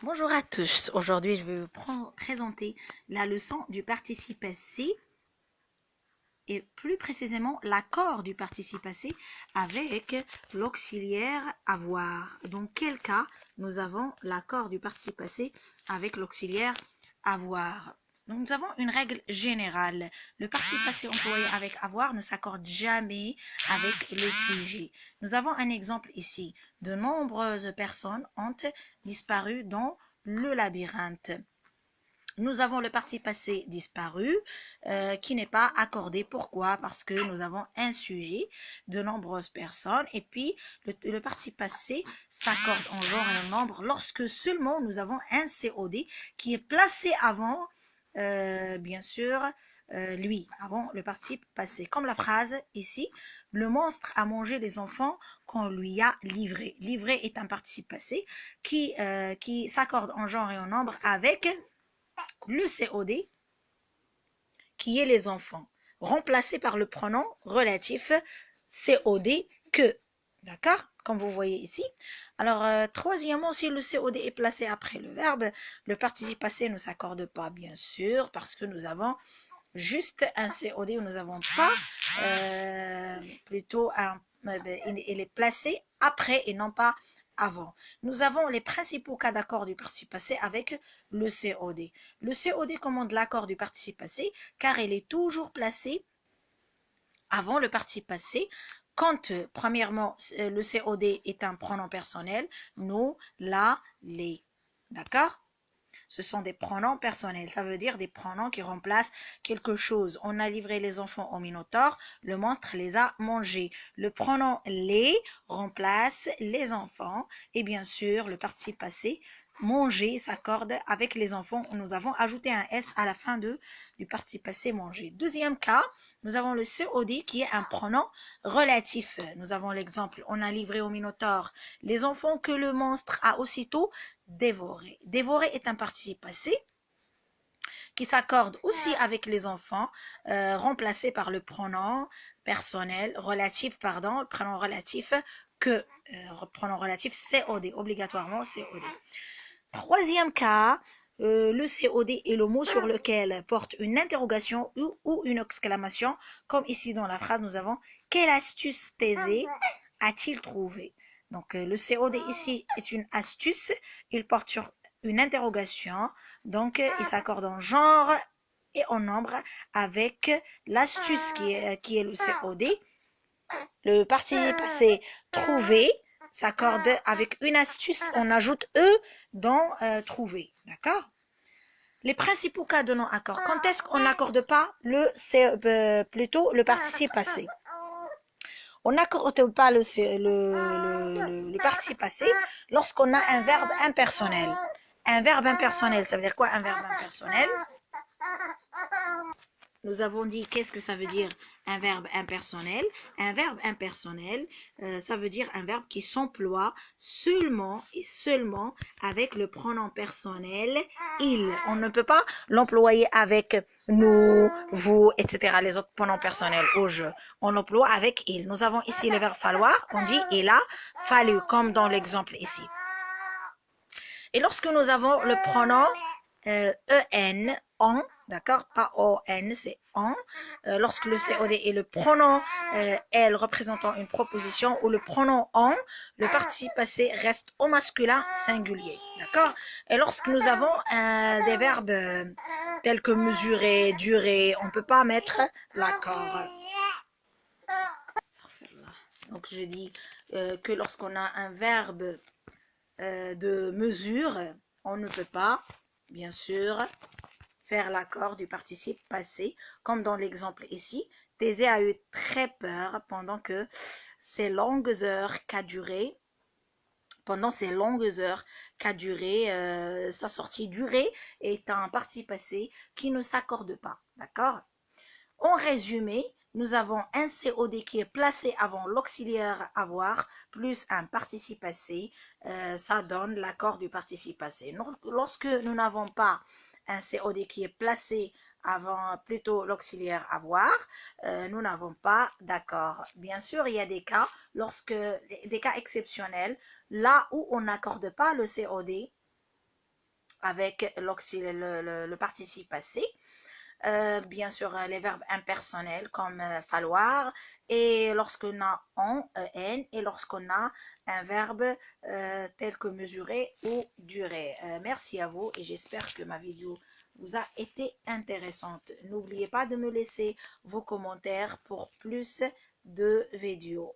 Bonjour à tous. Aujourd'hui, je vais vous présenter la leçon du participe passé et plus précisément l'accord du participe passé avec l'auxiliaire avoir. Dans quel cas nous avons l'accord du participe passé avec l'auxiliaire avoir? Donc, nous avons une règle générale. Le participe passé employé avec avoir ne s'accorde jamais avec le sujet. Nous avons un exemple ici. De nombreuses personnes ont disparu dans le labyrinthe. Nous avons le participe passé disparu qui n'est pas accordé. Pourquoi? Parce que nous avons un sujet, de nombreuses personnes, et puis le participe passé s'accorde en genre et en nombre lorsque seulement nous avons un COD qui est placé avant, bien sûr, lui, avant le participe passé. Comme la phrase ici, le monstre a mangé les enfants qu'on lui a livrés. Livré est un participe passé qui s'accorde en genre et en nombre avec le COD qui est les enfants, remplacé par le pronom relatif COD que. D'accord? Comme vous voyez ici. Alors, troisièmement, si le COD est placé après le verbe, le participe passé ne s'accorde pas, bien sûr, parce que nous avons juste un COD où nous n'avons pas plutôt il est placé après et non pas avant. Nous avons les principaux cas d'accord du participe passé avec le COD. Le COD commande l'accord du participe passé car il est toujours placé avant le participe passé. Quand, premièrement, le COD est un pronom personnel, nous, la, les. D'accord? Ce sont des pronoms personnels. Ça veut dire des pronoms qui remplacent quelque chose. On a livré les enfants au Minotaure, le monstre les a mangés. Le pronom les remplace les enfants. Et bien sûr, le participe passé, manger, s'accorde avec les enfants. Nous avons ajouté un S à la fin du participe passé manger. Deuxième cas, nous avons le COD qui est un pronom relatif. Nous avons l'exemple, on a livré au Minotaure les enfants que le monstre a aussitôt dévorer. Dévorer est un participe passé qui s'accorde aussi avec les enfants, remplacé par le pronom personnel, relatif, pardon, le pronom relatif que, pronom relatif COD, obligatoirement COD. Troisième cas, le COD est le mot sur lequel porte une interrogation ou une exclamation, comme ici dans la phrase nous avons « Quelle astuce Thésée a-t-il trouvé ?» Donc le COD ici est une astuce, il porte sur une interrogation, donc il s'accorde en genre et en nombre avec l'astuce qui est le COD. Le participe passé trouvé s'accorde avec une astuce, on ajoute E dans trouver, d'accord? Les principaux cas de non-accord. Quand est-ce qu'on n'accorde pas plutôt le participe passé? On n'accorde pas le participe passé lorsqu'on a un verbe impersonnel. Un verbe impersonnel, ça veut dire quoi un verbe impersonnel? Nous avons dit qu'est-ce que ça veut dire un verbe impersonnel. Un verbe impersonnel, ça veut dire un verbe qui s'emploie seulement et seulement avec le pronom personnel il. On ne peut pas l'employer avec nous, vous, etc. Les autres pronoms personnels au jeu. On l'emploie avec il. Nous avons ici le verbe falloir. On dit il a fallu, comme dans l'exemple ici. Et lorsque nous avons le pronom en, on, d'accord, pas on, c'est on, lorsque le COD est le pronom elle représentant une proposition ou le pronom on, le participe passé reste au masculin singulier, d'accord. Et lorsque nous avons des verbes tels que mesurer, durer, on ne peut pas mettre l'accord. Donc je dis que lorsqu'on a un verbe de mesure, on ne peut pas, bien sûr, faire l'accord du participe passé, comme dans l'exemple ici. Thésée a eu très peur pendant que ces longues heures qu'a duré, sa sortie durée est un participe passé qui ne s'accorde pas, d'accord? En résumé, nous avons un COD qui est placé avant l'auxiliaire avoir plus un participe passé, ça donne l'accord du participe passé. Lorsque nous n'avons pas un COD qui est placé avant plutôt l'auxiliaire avoir, nous n'avons pas d'accord. Bien sûr, il y a des cas, des cas exceptionnels, là où on n'accorde pas le COD, avec le participe passé. Bien sûr, les verbes impersonnels comme falloir, et lorsqu'on a on, n, et lorsqu'on a un verbe tel que mesurer ou durer. Merci à vous et j'espère que ma vidéo vous a été intéressante. N'oubliez pas de me laisser vos commentaires pour plus de vidéos.